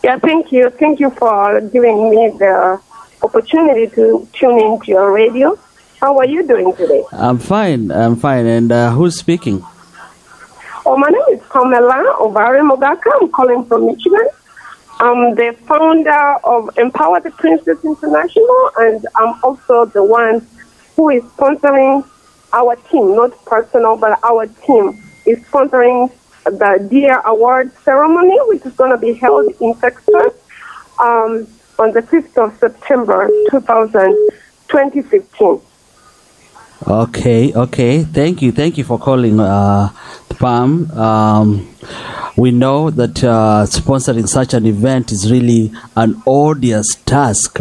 Yeah, thank you. Thank you for giving me the opportunity to tune into your radio. How are you doing today? I'm fine. And who's speaking? Oh, my name is Pam Mogaka. I'm calling from Michigan. I'm the founder of Empower the Princess International, and I'm also the one who is sponsoring our team, not personal, but our team is sponsoring the DEAR Award ceremony, which is going to be held in Texas on the 5th of September, 2015. Okay. Thank you for calling, Pam. We know that sponsoring such an event is really an odious task.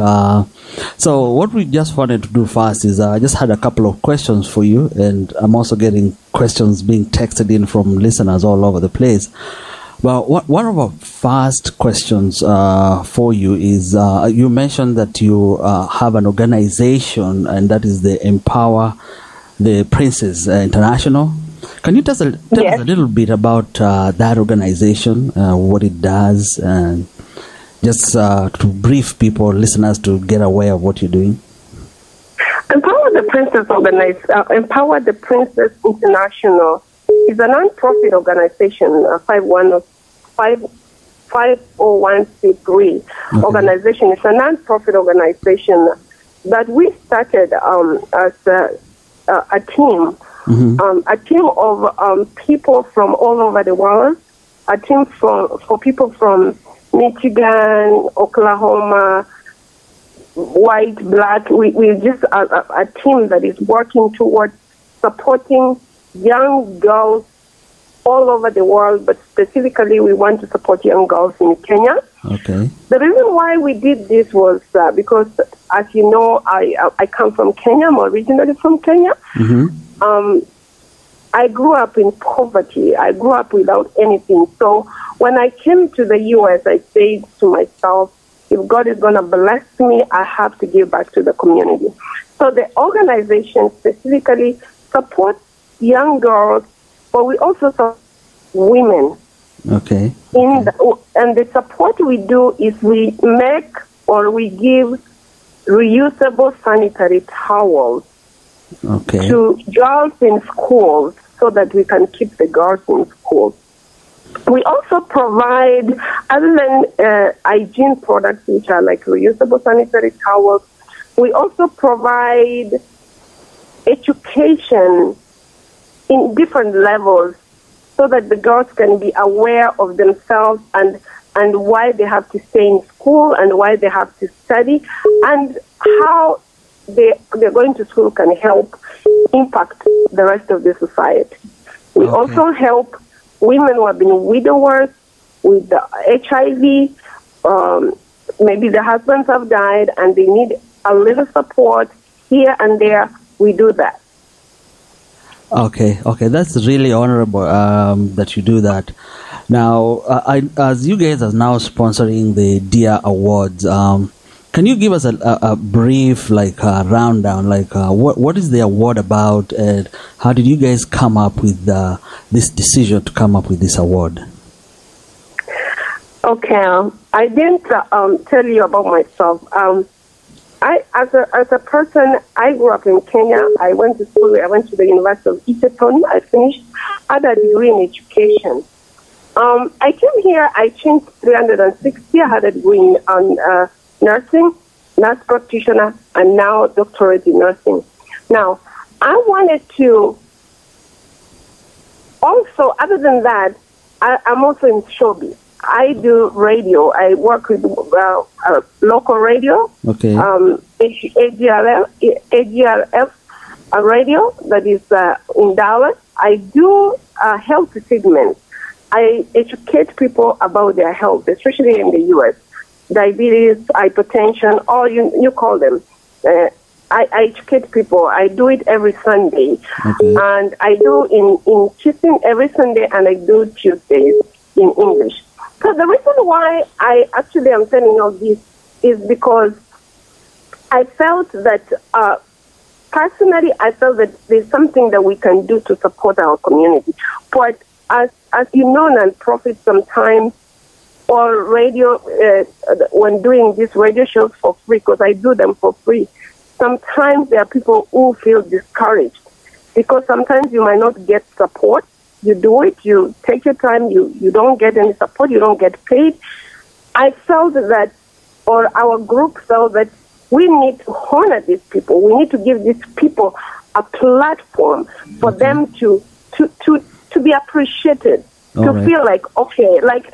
So what we just wanted to do first is I just had a couple of questions for you, and I'm also getting questions being texted in from listeners all over the place. Well, one of our first questions for you is you mentioned that you have an organization, and that is the Empower the Princess International. Can you tell us a little bit about that organization, what it does, and just to brief people, listeners, to get aware of what you're doing? Empower the Princess International is a non-profit organization, 501c3 organization. It's a non-profit organization that we started as a team. A team of people from all over the world, a team for people from Michigan, Oklahoma, white, black. We're just a team that is working towards supporting young girls all over the world, but specifically we want to support young girls in Kenya. Okay. The reason why we did this was because, as you know, I come from Kenya. I'm originally from Kenya. I grew up in poverty. I grew up without anything. So when I came to the U.S., I said to myself, if God is going to bless me, I have to give back to the community. So the organization specifically supports young girls, but we also support women. Okay. And the support we do is we make or we give reusable sanitary towels to girls in schools so that we can keep the girls in school. We also provide, other than hygiene products, which are like reusable sanitary towels, we also provide education in different levels so that the girls can be aware of themselves and why they have to stay in school and why they have to study and how they're going to school can help impact the rest of the society. We also help women who have been widowers with the HIV. Maybe the husbands have died and they need a little support here and there. We do that. Okay, that's really honorable that you do that. Now, as you guys are now sponsoring the DEAR Awards, can you give us a brief, rundown, what is the award about, and how did you guys come up with this decision to come up with this award? Okay, I didn't tell you about myself. As a person, I grew up in Kenya. I went to school. I went to the University of Egerton. I finished. I had a degree in education. I came here. I changed 360. I had a degree in nursing, nurse practitioner, and now doctorate in nursing. Now, I wanted to also, other than that, I'm also in showbiz. I do radio. I work with local radio, AGLF radio that is in Dallas. I do health segments. I educate people about their health, especially in the U.S. Diabetes, hypertension, all you call them. I educate people. I do it every Sunday. And I do in Houston every Sunday, and I do Tuesdays in English. So the reason why I actually am telling all this is because I felt that, personally, I felt that there's something that we can do to support our community. But as you know, non-profits sometimes or radio, when doing these radio shows for free, because I do them for free, sometimes there are people who feel discouraged because sometimes you might not get support. You do it, you take your time, you don't get any support, you don't get paid. I felt that, or our group felt that we need to honor these people. We need to give these people a platform for them to be appreciated, to feel like, okay, like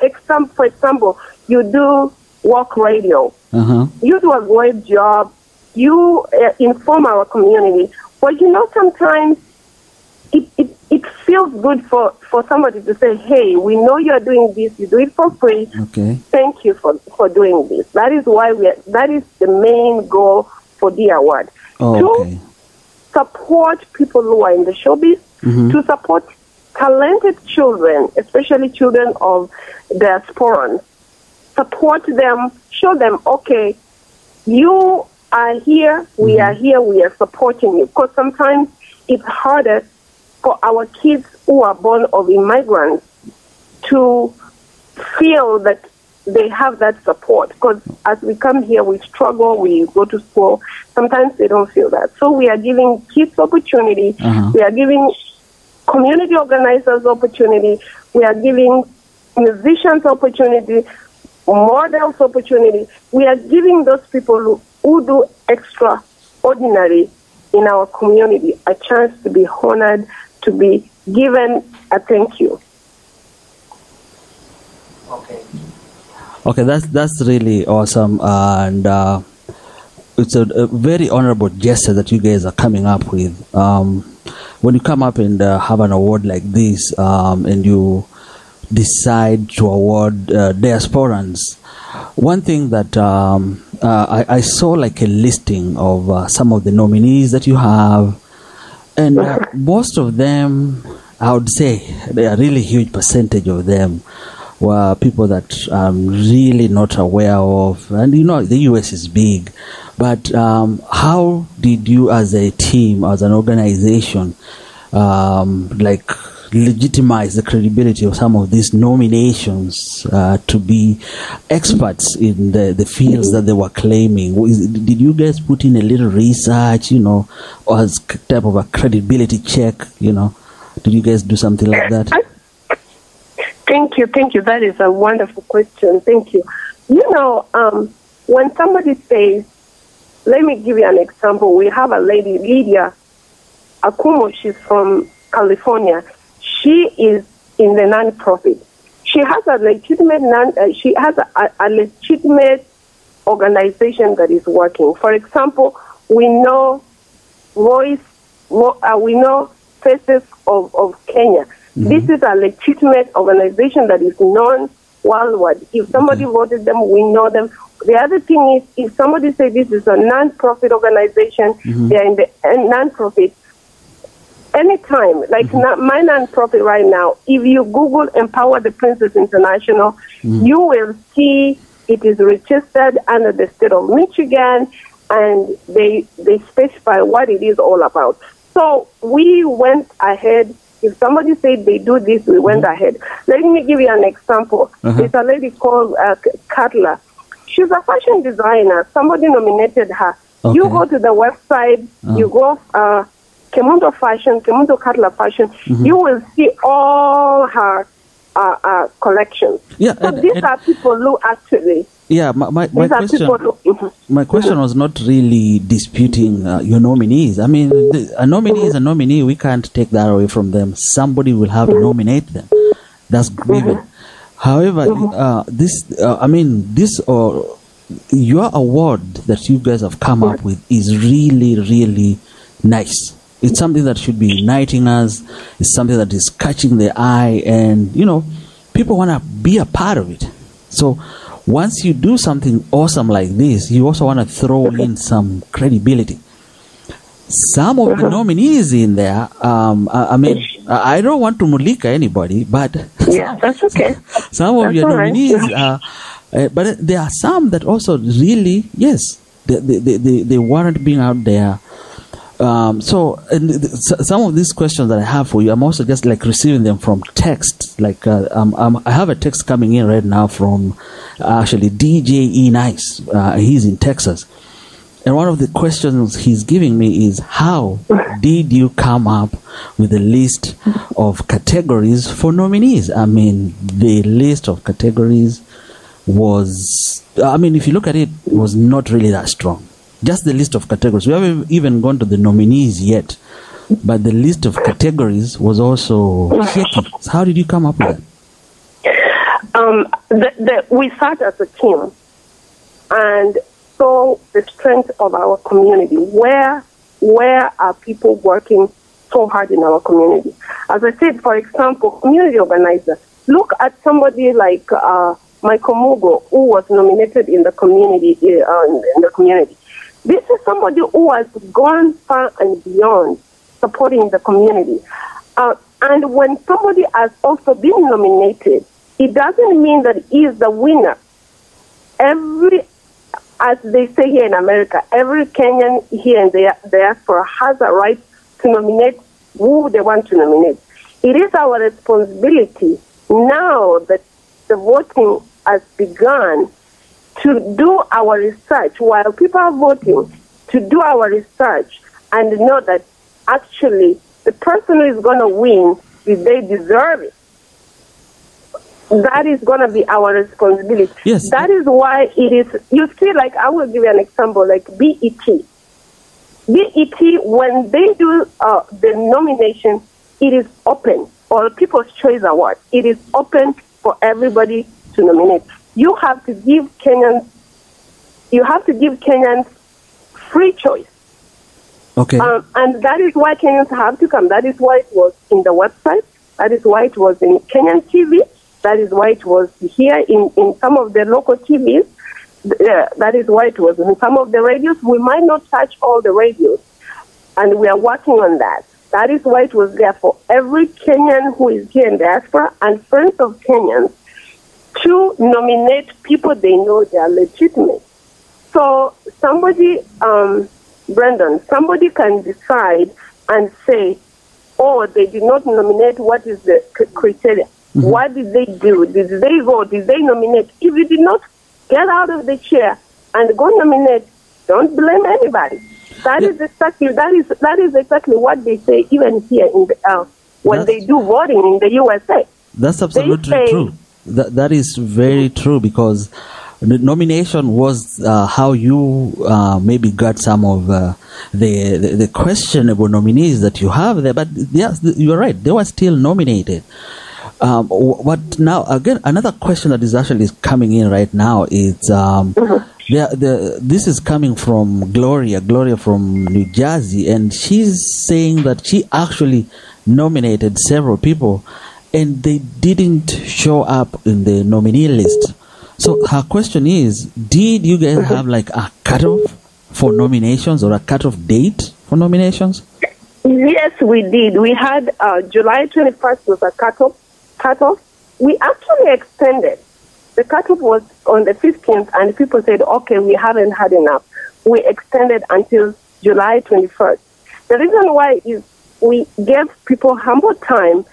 for example, you do work radio, you do a great job, you inform our community, but sometimes it feels good for somebody to say, hey, we know you're doing this, you do it for free. Okay. Thank you for doing this. That is why that is the main goal for the award. To support people who are in the showbiz, to support talented children, especially children of diasporans. Support them, show them, okay, you are here, we are here, we are supporting you. Because sometimes it's harder for our kids who are born of immigrants to feel that they have that support. Because as we come here, we struggle, we go to school. Sometimes they don't feel that. So we are giving kids opportunity. We are giving community organizers opportunity. We are giving musicians opportunity, models opportunity. We are giving those people who do extraordinary in our community a chance to be honored, to be given a thank you. Okay, that's really awesome, and it's a very honorable gesture that you guys are coming up with. When you come up and have an award like this, and you decide to award diasporans, one thing that I saw like a listing of some of the nominees that you have, and most of them, I would say, they are really huge percentage of them were people that I'm really not aware of. And the US is big, but how did you as a team, as an organization, legitimize the credibility of some of these nominations to be experts in the fields that they were claiming? Did you guys put in a little research, or as type of a credibility check, Did you guys do something like that? Thank you. That is a wonderful question. Thank you. When somebody says, let me give you an example. We have a lady, Lydia Akumo. She's from California. She is in the non-profit. She has a legitimate a legitimate organization that is working. For example, we know Faces of Kenya. This is a legitimate organization that is known worldwide. If somebody voted them, we know them. The other thing is, if somebody says this is a non-profit organization, they are in the non-profit. Anytime, my non-profit right now, if you Google Empower the Princess International, you will see it is registered under the state of Michigan, and they specify what it is all about. So we went ahead. If somebody said they do this, we went ahead. Let me give you an example. There's a lady called Katla. She's a fashion designer. Somebody nominated her. You go to the website, you go Kemundo Katla Fashion, you will see all her collections. Yeah, so these are people who actually... Yeah, my question was not really disputing your nominees. I mean, a nominee is a nominee. We can't take that away from them. Somebody will have to nominate them. That's given. However, your award that you guys have come up with is really, really nice. It's something that should be uniting us. It's something that is catching the eye, and people want to be a part of it. So once you do something awesome like this, you also want to throw in some credibility. Some of the nominees in there, I don't want to mulika anybody, but yeah, that's okay. Some of your nominees are, but there are some that also really, yes, they warrant being out there. Some of these questions that I have for you, I'm also just like receiving them from text. Like I have a text coming in right now from actually DJ Nice. He's in Texas, and one of the questions he's giving me is, how did you come up with a list of categories for nominees? I mean, the list of categories was, if you look at it, it was not really that strong. Just the list of categories. We haven't even gone to the nominees yet, but the list of categories was also shaky. So how did you come up with that? We sat as a team and saw the strength of our community. Where are people working so hard in our community? As I said, for example, community organizer. Look at somebody like Michael Mugo, who was nominated in the community. This is somebody who has gone far and beyond supporting the community. And when somebody has also been nominated, it doesn't mean that he is the winner. As they say here in America, every Kenyan here in the diaspora has a right to nominate who they want to nominate. It is our responsibility now that the voting has begun to do our research while people are voting, to do our research and know that actually the person who is going to win, if they deserve it. That is going to be our responsibility. Yes. That is why it is, you see, like I will give you an example, like BET. BET, when they do the nomination, it is open, or People's Choice Award. It is open for everybody to nominate. You have to give Kenyans free choice. Okay. And that is why Kenyans have to come. That is why it was in the website. That is why it was in Kenyan TV. That is why it was here in some of the local TVs. That is why it was in some of the radios. We might not touch all the radios, and we are working on that. That is why it was there for every Kenyan who is here in diaspora and friends of Kenyans to nominate people they know they are legitimate. So somebody, Brendan, somebody can decide and say, oh, they did not nominate, what is the criteria? Mm-hmm. What did they do? Did they vote? Did they nominate? If you did not get out of the chair and go nominate, don't blame anybody. That is exactly what they say even here in the, when they do voting in the USA. That's absolutely true. That is very true, because the nomination was how you maybe got some of the questionable nominees that you have there. But yes, you're right; they were still nominated. What now? Again, another question that is actually coming in right now is this is coming from Gloria from New Jersey, and she's saying that she actually nominated several people, and they didn't show up in the nominee list. So her question is, did you guys have like a cutoff for nominations, or a cutoff date for nominations? Yes, we did. We had July 21st was a cutoff. We actually extended. The cutoff was on the 15th, and people said, okay, we haven't had enough. We extended until July 21st. The reason why is we gave people humble time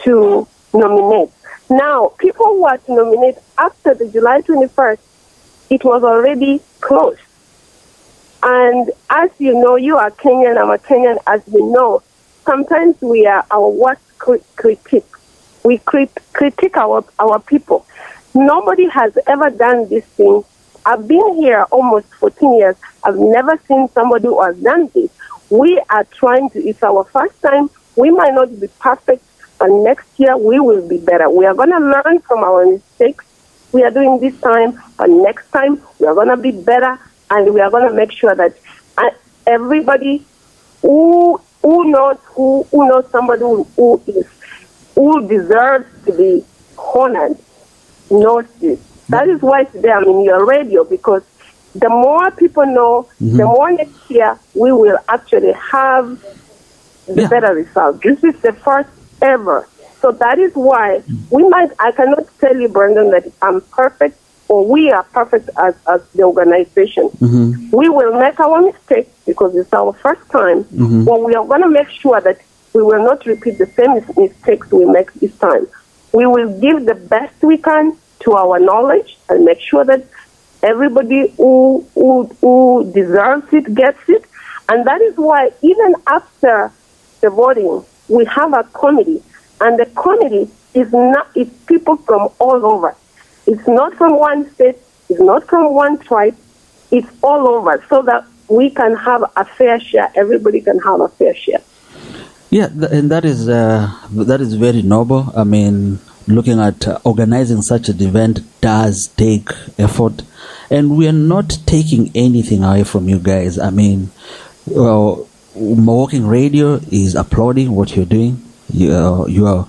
to nominate. Now, people who are to nominate after the July 21st, it was already closed. And as you know, you are Kenyan, I'm a Kenyan, as you know, sometimes we are our worst critic. We critique our people. Nobody has ever done this thing. I've been here almost 14 years. I've never seen somebody who has done this. We are trying to, it's our first time. We might not be perfect, but next year we will be better. We are going to learn from our mistakes we are doing this time, but next time we are going to be better, and we are going to make sure that everybody who knows somebody who deserves to be honored knows this. That is why today I'm in your radio, because the more people know, the more next year we will actually have the better result. This is the first ever. So that is why I cannot tell you, Brendan, that I'm perfect or we are perfect as the organization. We will make our mistakes because it's our first time, but we are going to make sure that we will not repeat the same mistakes we make this time. We will give the best we can to our knowledge and make sure that everybody who deserves it gets it. And that is why even after the voting, we have a committee. And the committee is people from all over. It's not from one state. It's not from one tribe. It's all over so that we can have a fair share. Everybody can have a fair share. Yeah, and that is very noble. I mean, looking at organizing such an event does take effort, and we are not taking anything away from you guys. I mean, Milwaukee Radio is applauding what you're doing. You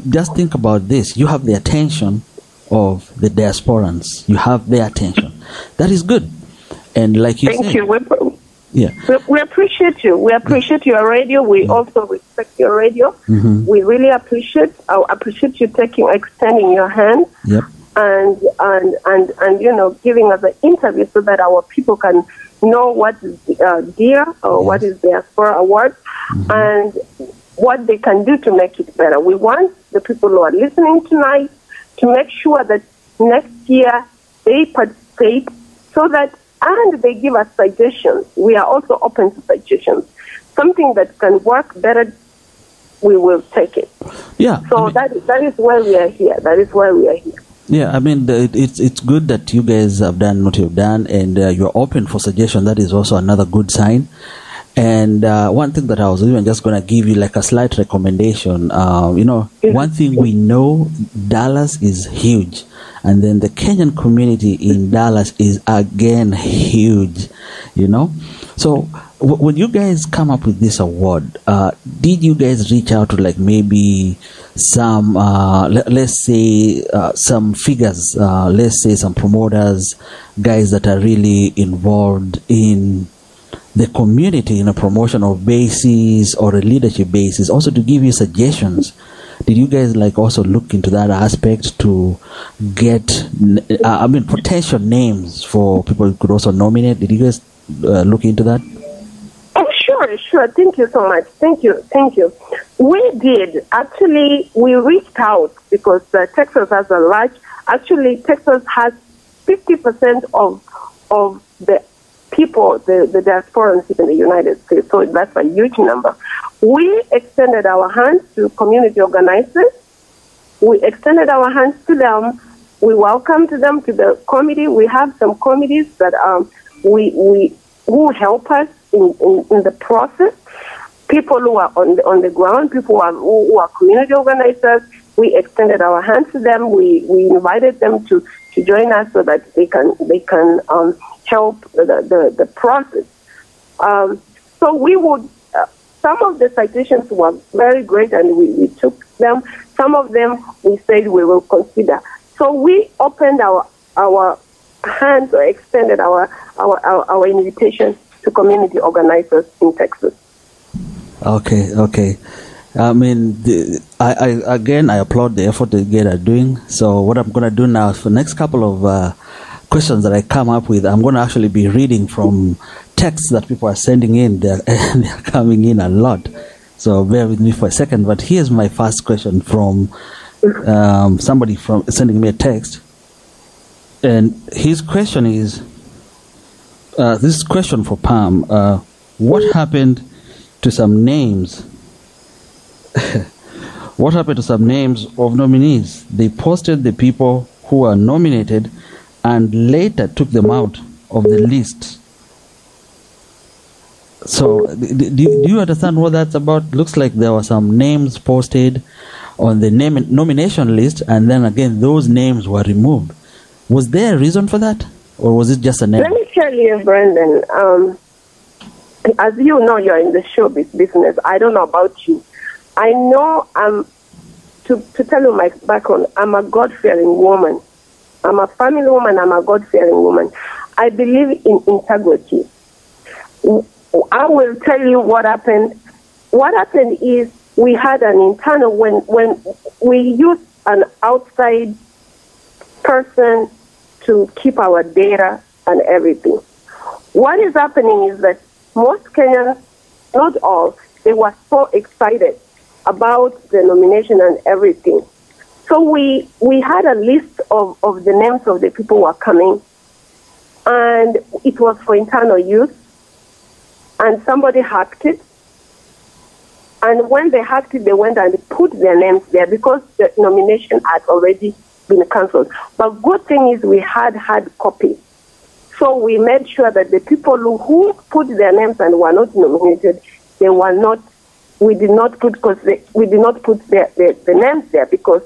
just think about this. You have the attention of the diasporans. You have their attention. That is good. And like you said, thank you. Yeah, we appreciate you. We appreciate your radio. We also respect your radio. We really appreciate you extending your hand. Yep. And giving us an interview so that our people can know what is DEAR or what is Diaspora Award and what they can do to make it better. We want the people who are listening tonight to make sure that next year they participate and they give us suggestions. We are also open to suggestions. Something that can work better, we will take it. Yeah. So that is why we are here. That is why we are here. Yeah, I mean, it's good that you guys have done what you've done, and you're open for suggestion. That is also another good sign. And one thing that I was even just going to give you like a slight recommendation. One thing we know, Dallas is huge. And then the Kenyan community in Dallas is again huge, So when you guys come up with this award, did you guys reach out to like maybe some, let's say some figures, let's say some promoters, guys that are really involved in the community in a promotional basis or a leadership basis, also to give you suggestions? Did you guys also look into that aspect to get, potential names for people who could also nominate? Did you guys look into that? Oh, sure. Thank you so much. Thank you. We did. Actually, we reached out because Texas has Texas has 50% of the people, the diasporans in the United States. So that's a huge number. We extended our hands to community organizers. We extended our hands to them. We welcomed them to the committee. We have some committees that who help us in the process. People who are on the ground, people who are community organizers. We extended our hands to them. We invited them to join us so that they can help the process. So we would. Some of the citations were very great, and we took them. Some of them we said we will consider. So we opened our hands or extended our invitation to community organizers in Texas. Okay. I mean, I applaud the effort that you guys are doing. So what I'm going to do now for the next couple of questions that I come up with, I'm going to actually be reading from texts that people are sending in. They're coming in a lot. So bear with me for a second. But here's my first question from somebody sending me a text. And his question is, this question for Pam, what happened to some names? What happened to some names of nominees? They posted the people who are nominated and later took them out of the list. So, do you understand what that's about? Looks like there were some names posted on the nomination list, and then again, those names were removed. Was there a reason for that, or was it just a name? Let me tell you, Brandon. As you know, you're in the showbiz business. I don't know about you. I know to tell you my background, I'm a God-fearing woman. I'm a family woman. I'm a God-fearing woman. I believe in integrity. I will tell you what happened. What happened is we had an internal, when we used an outside person to keep our data and everything. What is happening is that most Kenyans, not all, they were so excited about the nomination and everything. So we had a list of the names of the people who were coming, and it was for internal use, and somebody hacked it. And when they hacked it, they went and put their names there because the nomination had already been cancelled. But good thing is we had copies. So we made sure that the people who put their names and were not nominated, we did not put the names there because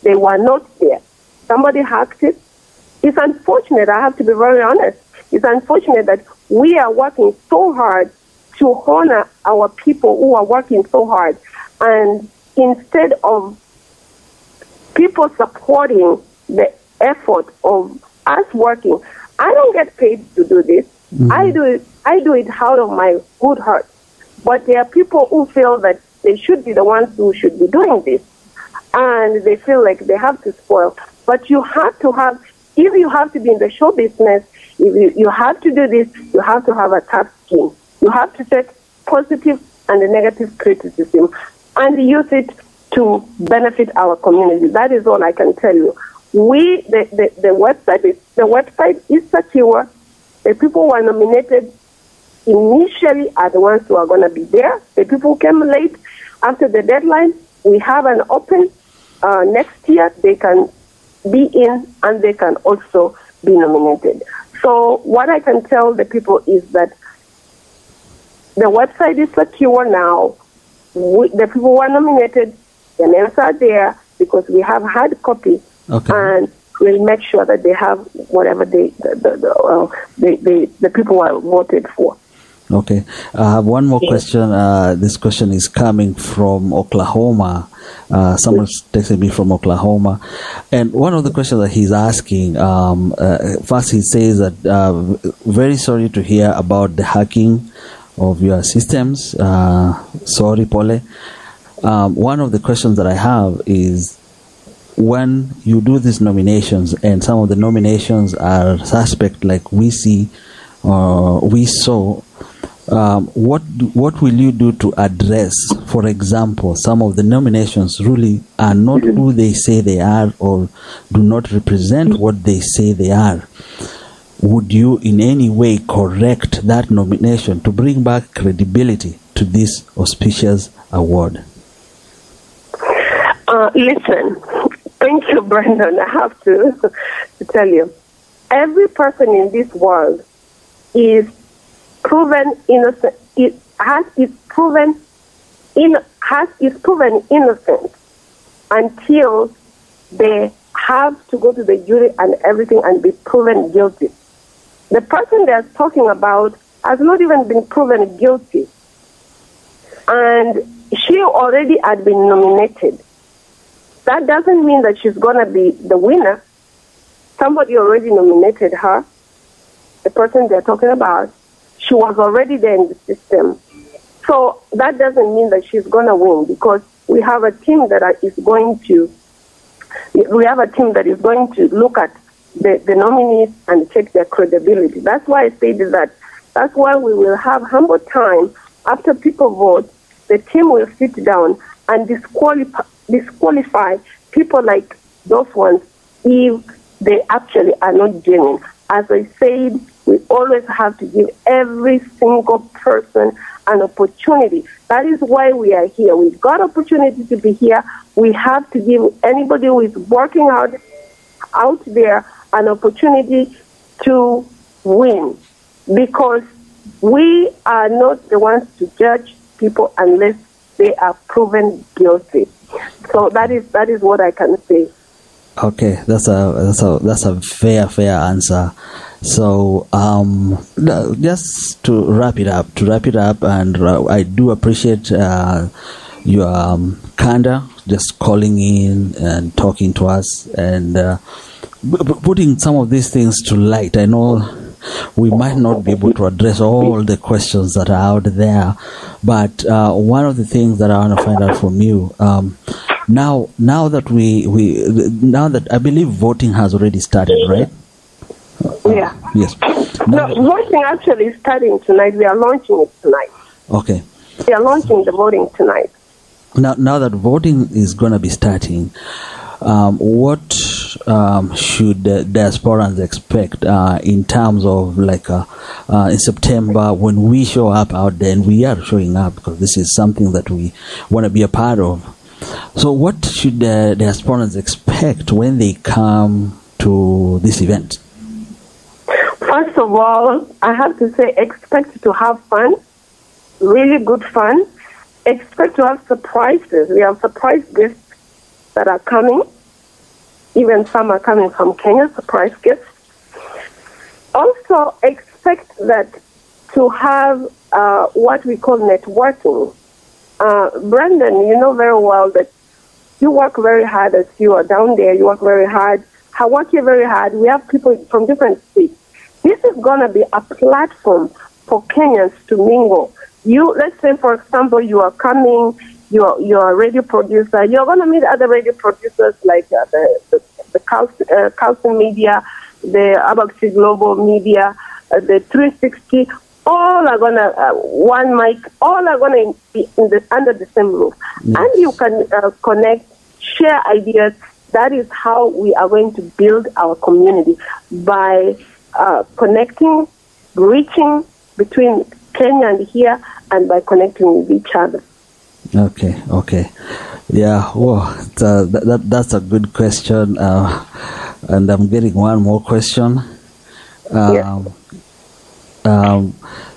they were not there. Somebody hacked it. It's unfortunate, I have to be very honest. It's unfortunate that we are working so hard to honor our people who are working so hard. And instead of people supporting the effort of us working, I don't get paid to do this. Mm-hmm. I do it out of my good heart. But there are people who feel that they should be the ones who should be doing this. And they feel like they have to spoil. But you have to have, if you have to be in the show business, if you have to do this, you have to have a tough skin. You have to take positive and negative criticism and use it to benefit our community. That is all I can tell you. The website is secure. The people who are nominated initially are the ones who are going to be there. The people who came late after the deadline, we have an open next year. They can be in and they can also be nominated. So what I can tell the people is that the website is secure now. The people who are nominated, the names are there because we have hard copies. Okay. And we'll make sure that they have whatever the people are voted for. Okay. I have one more question. This question is coming from Oklahoma. Someone's texted me from Oklahoma. And one of the questions that he's asking, first he says that very sorry to hear about the hacking of your systems. Sorry, Pole. One of the questions that I have is, when you do these nominations, and some of the nominations are suspect, like we see or we saw, what will you do to address, for example, some of the nominations really are not who they say they are or do not represent what they say they are? Would you in any way correct that nomination to bring back credibility to this auspicious award? Listen, thank you, Brandon. I have to tell you, every person in this world is proven innocent. Is proven innocent until they have to go to the jury and everything and be proven guilty. The person they're talking about has not even been proven guilty, and she already had been nominated. That doesn't mean that she's going to be the winner. Somebody already nominated her. The person they're talking about, she was already there in the system. So that doesn't mean that she's going to win, because we have a team that is going to look at the nominees and check their credibility. That's why I said that. That's why we will have humble time after people vote. The team will sit down and disqualify people like those ones if they actually are not genuine. As I said, we always have to give every single person an opportunity. That is why we are here. We've got opportunity to be here. We have to give anybody who is working out there an opportunity to win, because we are not the ones to judge people unless they are proven guilty. So that is what I can say. Okay, that's a fair answer. So just to wrap it up, and I do appreciate your candor, just calling in and talking to us and putting some of these things to light. I know we might not be able to address all the questions that are out there, but one of the things that I want to find out from you, now that I believe voting has already started, right? Yeah. Yes. No, voting actually is starting tonight. We are launching it tonight. Okay. We are launching the voting tonight. Now that voting is going to be starting, what should diasporans expect in terms of in September when we show up out there, and we are showing up because this is something that we want to be a part of. So what should diasporans expect when they come to this event? First of all, I have to say expect to have fun, really good fun. Expect to have surprises. We have surprise guests that are coming. Even some are coming from Kenya, surprise guests. Also, expect that to have what we call networking. Brandon, you know very well that you work very hard as you are down there. You work very hard. I work here very hard. We have people from different states. This is going to be a platform for Kenyans to mingle. Let's say, for example, you are coming, you're a radio producer. You're going to meet other radio producers like the Carlson Media, the Abaxi Global Media, the 360. All are going to, one mic, all are going to be under the same roof. Yes. And you can connect, share ideas. That is how we are going to build our community, by connecting, reaching between Kenya and here, and by connecting with each other. Okay. Yeah, that's a good question. And I'm getting one more question.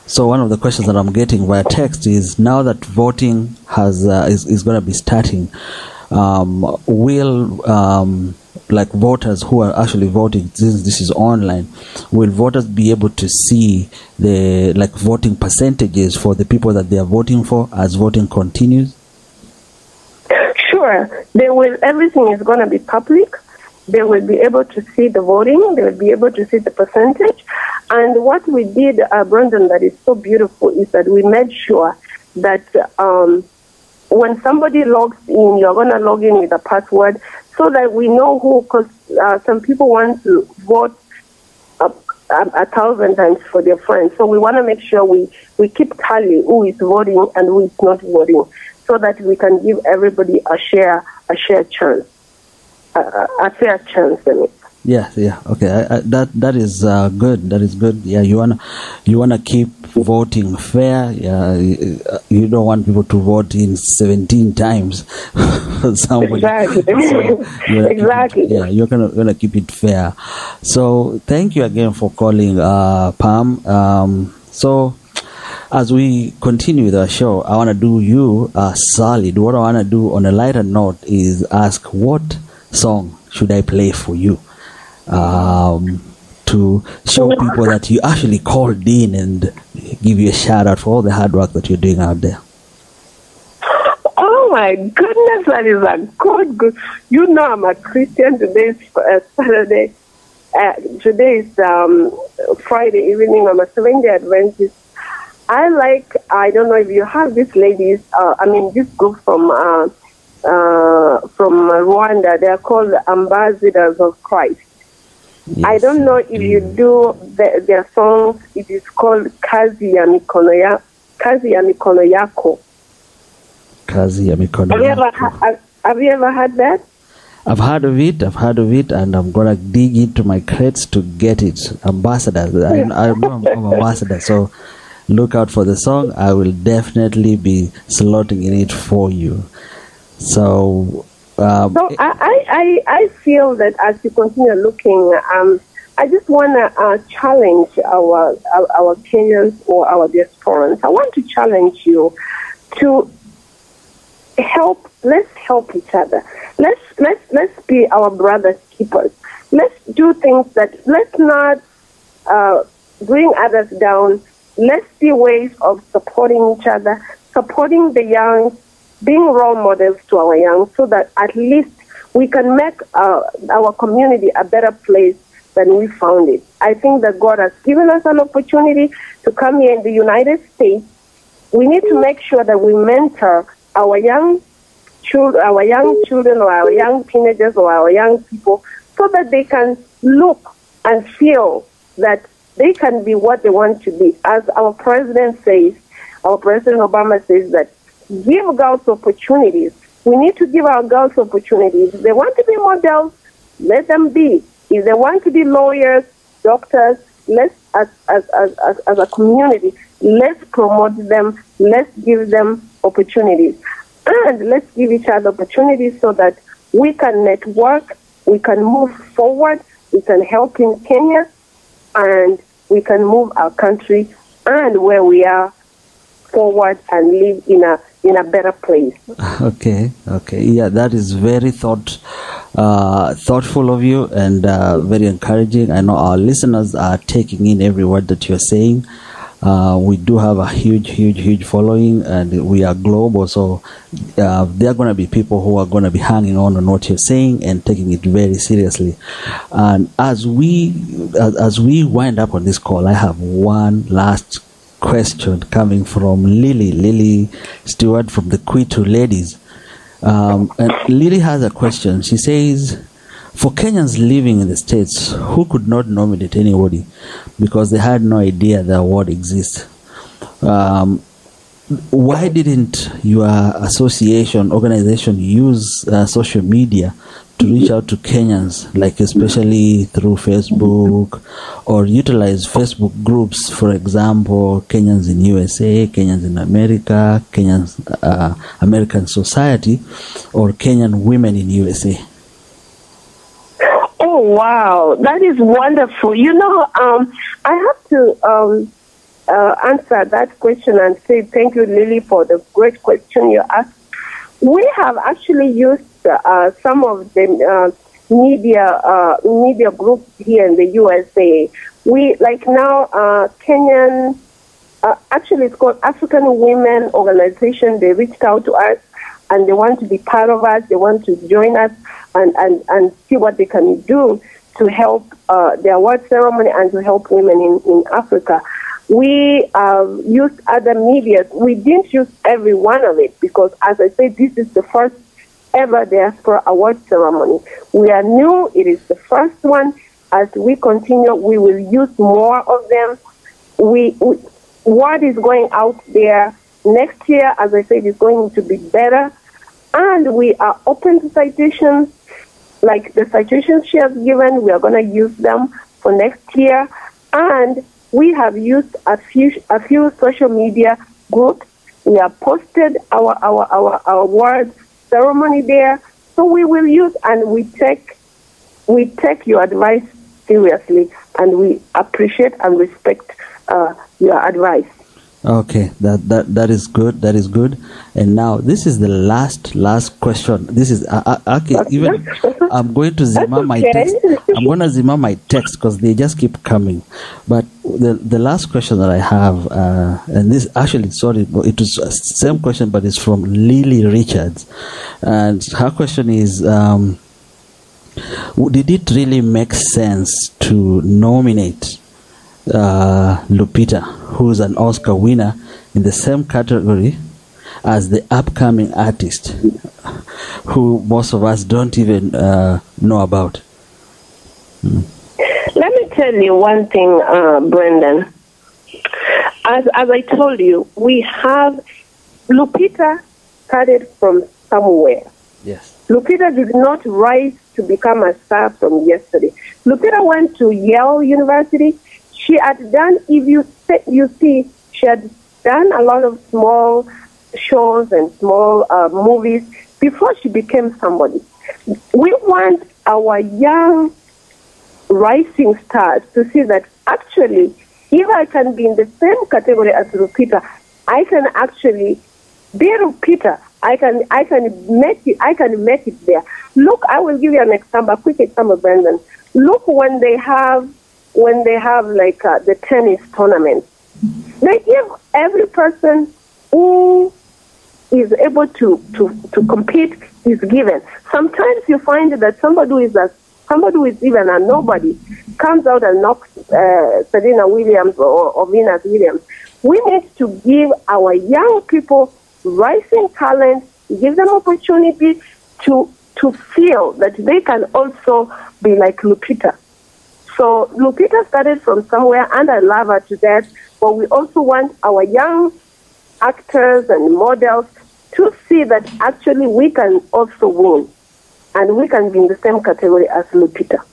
So one of the questions that I'm getting via text is, now that voting is going to be starting, will voters who are actually voting, since this is online, will voters be able to see the voting percentages for the people that they are voting for as voting continues? Sure. Everything is going to be public. They will be able to see the voting. They will be able to see the percentage. And what we did, Brandon, that is so beautiful, is that we made sure that when somebody logs in, you're going to log in with a password so that we know who, because some people want to vote 1,000 times for their friends. So we want to make sure we keep tally who is voting and who is not voting, so that we can give everybody a fair chance. Yeah. Okay, that is good. That is good. Yeah, you wanna keep voting fair. Yeah, you don't want people to vote in 17 times for somebody. Exactly. So Exactly. You're gonna keep it fair. So thank you again for calling, Pam. So as we continue with our show, I want to do you a solid. What I want to do on a lighter note is ask, what song should I play for you to show people that you actually called in and give you a shout out for all the hard work that you're doing out there? Oh my goodness, that is a good. You know, I'm a Christian. Today is Saturday. Today is Friday evening. I'm a Seventh-day Adventist. I don't know if you have these ladies. This group from Rwanda. They are called Ambassadors of Christ. Yes. I don't know if you do their songs. It is called Kazi ya Mikono Yako. Kazi ya Mikono Yako. Have you ever heard that? I've heard of it, and I'm gonna dig into my crates to get it. Ambassadors. I know I'm ambassador, so look out for the song. I will definitely be slotting in it for you. So I feel that as you continue looking, I just want to challenge our Kenyans or our diasporans. I want to challenge you to help. Let's help each other. Let's be our brothers' keepers. Let's do things that, let's not bring others down. Let's see ways of supporting each other, supporting the young, being role models to our young, so that at least we can make our community a better place than we found it. I think that God has given us an opportunity to come here in the United States. We need to make sure that we mentor our young children, or our young teenagers, or our young people, so that they can look and feel that they can be what they want to be. As our President Obama says that give girls opportunities. We need to give our girls opportunities. If they want to be models, let them be. If they want to be lawyers, doctors, let's, as a community, let's promote them. Let's give them opportunities. And let's give each other opportunities so that we can network, we can move forward, we can help in Kenya, and we can move our country and where we are forward and live in a better place. Okay. Yeah, that is very thoughtful of you and very encouraging. I know our listeners are taking in every word that you're saying. We do have a huge following, and we are global, so there are going to be people who are going to be hanging on what you're saying and taking it very seriously. And as we wind up on this call, I have one last question coming from Lily Stewart from the Kwitu Ladies. And Lily has a question. She says, for Kenyans living in the States who could not nominate anybody because they had no idea the award exists, why didn't your organization use social media to reach out to Kenyans, like especially through Facebook, or utilize Facebook groups, for example, Kenyans in USA, Kenyans in America, Kenyans American Society, or Kenyan Women in USA? Oh, wow. That is wonderful. I have to answer that question and say thank you, Lily, for the great question you asked. We have actually used some of the media groups here in the USA. We, like now, Kenyan, actually it's called African Women Organization. They reached out to us and they want to be part of us. They want to join us and see what they can do to help the award ceremony and to help women in Africa. We used other media. We didn't use every one of it because, as I said, this is the first ever Diaspora Award ceremony. We are new. It is the first one. As we continue, we will use more of them. What is going out there next year, as I said, is going to be better. And we are open to citations. Like the citations she has given, we are going to use them for next year. And we have used a few social media groups. We have posted our award ceremony there. So we will use, and we take your advice seriously, and we appreciate and respect your advice. Okay, that is good. That is good. And now this is the last question. This is even I'm going to zima my text. I'm going to zima my text because they just keep coming. But the last question that I have, and this actually, sorry, it was the same question, but it's from Lily Richards, and her question is, did it really make sense to nominate Lupita, who's an Oscar winner, in the same category as the upcoming artist who most of us don't even know about? Let me tell you one thing, Brendan. As I told you, we have Lupita started from somewhere. Yes. Lupita did not rise to become a star from yesterday. Lupita went to Yale University. She had done, if you see, she had done a lot of small shows and small movies before she became somebody. We want our young rising stars to see that actually, if I can be in the same category as Lupita, I can actually be Lupita. I can make it there. Look, I will give you an example, a quick example, Brendan. Look when they have like the tennis tournament. They give every person who is able to compete is given. Sometimes you find that somebody who is even a nobody comes out and knocks Serena Williams or Venus Williams. We need to give our young people rising talent, give them opportunity to feel that they can also be like Lupita. So Lupita started from somewhere, and I love her to death. But we also want our young actors and models to see that actually we can also win, and we can be in the same category as Lupita.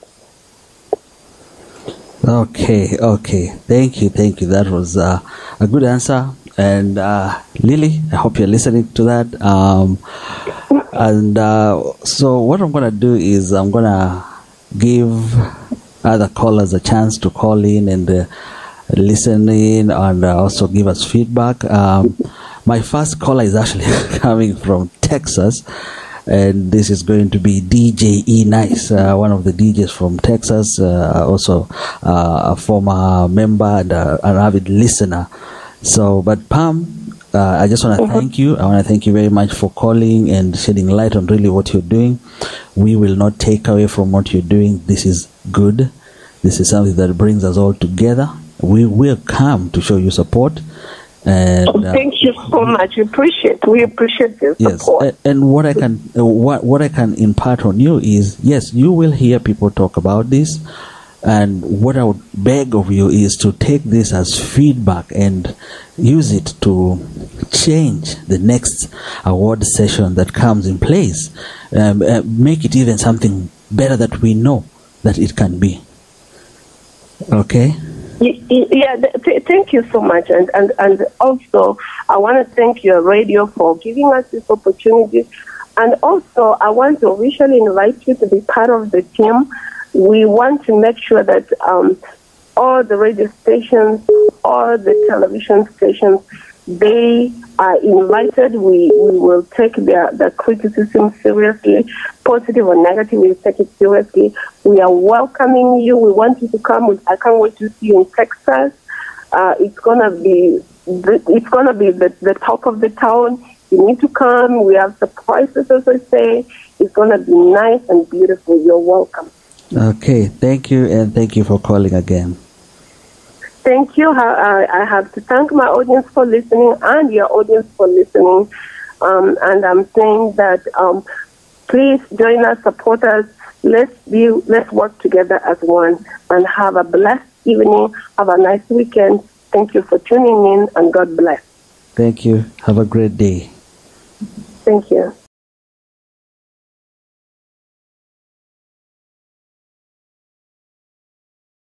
Okay. Thank you. That was a good answer. And Lily, I hope you're listening to that. So what I'm going to do is I'm going to give other callers a chance to call in and listen in and also give us feedback. My first caller is actually coming from Texas. And this is going to be DJ E Nice, one of the DJs from Texas, also a former member and an avid listener. So, but Pam, I just want to thank you. I want to thank you very much for calling and shedding light on really what you're doing. We will not take away from what you're doing. This is good. This is something that brings us all together. We will come to show you support. And thank you so much. We appreciate your support. Yes, and what I can impart on you is, yes, you will hear people talk about this, and what I would beg of you is to take this as feedback and use it to change the next award session that comes in place. Make it even something better that we know that it can be. Okay. Yeah, thank you so much. And also, I want to thank your radio for giving us this opportunity. And also, I want to officially invite you to be part of the team. We want to make sure that all the radio stations, all the television stations, they are invited. We will take their criticism seriously, positive or negative. We take it seriously. We are welcoming you. We want you to come. I can't wait to see you in Texas. It's gonna be the talk of the town. You need to come. We have surprises, as I say. It's gonna be nice and beautiful. You're welcome. Okay, thank you, and thank you for calling again. Thank you. I have to thank my audience for listening and your audience for listening. And I'm saying that please join us, support us. Let's work together as one and have a blessed evening. Have a nice weekend. Thank you for tuning in, and God bless. Thank you. Have a great day. Thank you.